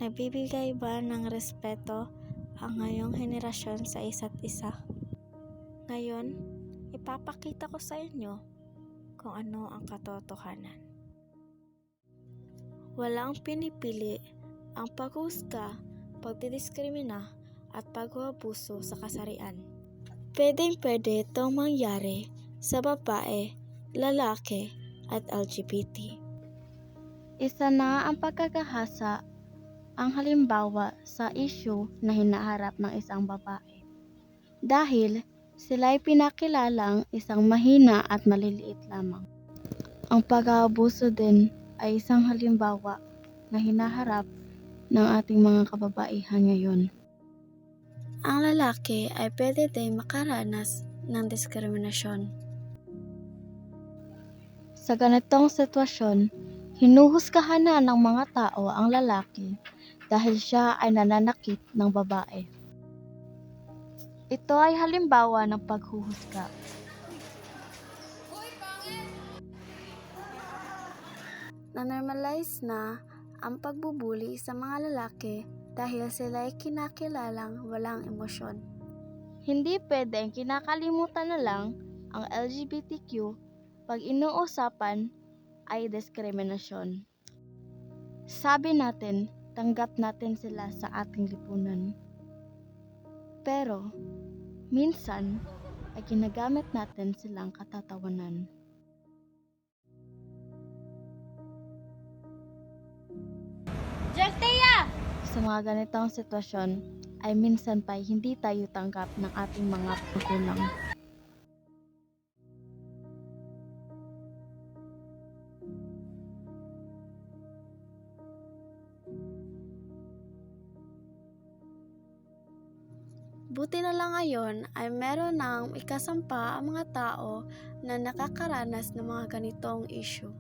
Nagbibigay ba ng respeto ang ngayong henerasyon sa isa't isa? Ngayon, ipapakita ko sa inyo kung ano ang katotohanan. Walang pinipili ang paghusga, pagdidiskrimina at pag-aabuso sa kasarian. Pwedeng-pwede itong mangyari sa babae, lalaki at LGBT. Isa na ang pagkakahasa ang halimbawa sa issue na hinaharap ng isang babae. Dahil sila ay pinakilalang isang mahina at maliliit lamang. Ang pag-aabuso din ay isang halimbawa na hinaharap ng ating mga kababaihan ngayon. Ang lalaki ay pwede din makaranas ng diskriminasyon. Sa ganitong sitwasyon, hinuhusgahan na ng mga tao ang lalaki dahil siya ay nananakit ng babae. Ito ay halimbawa ng paghuhusga. Na-normalize na ang pagbubuli sa mga lalaki dahil sila ay kinakilalang walang emosyon. Hindi pwedeng kinakalimutan na lang ang LGBTQ pag inuusapan ay diskriminasyon. Sabi natin, tanggap natin sila sa ating lipunan. Pero, minsan ay ginagamit natin silang katatawanan. Sa mga ganitong sitwasyon, ay minsan pa hindi tayo tanggap ng ating mga magulang. Buti na lang ngayon ay meron ng ikasampa ang mga tao na nakakaranas ng mga ganitong issue.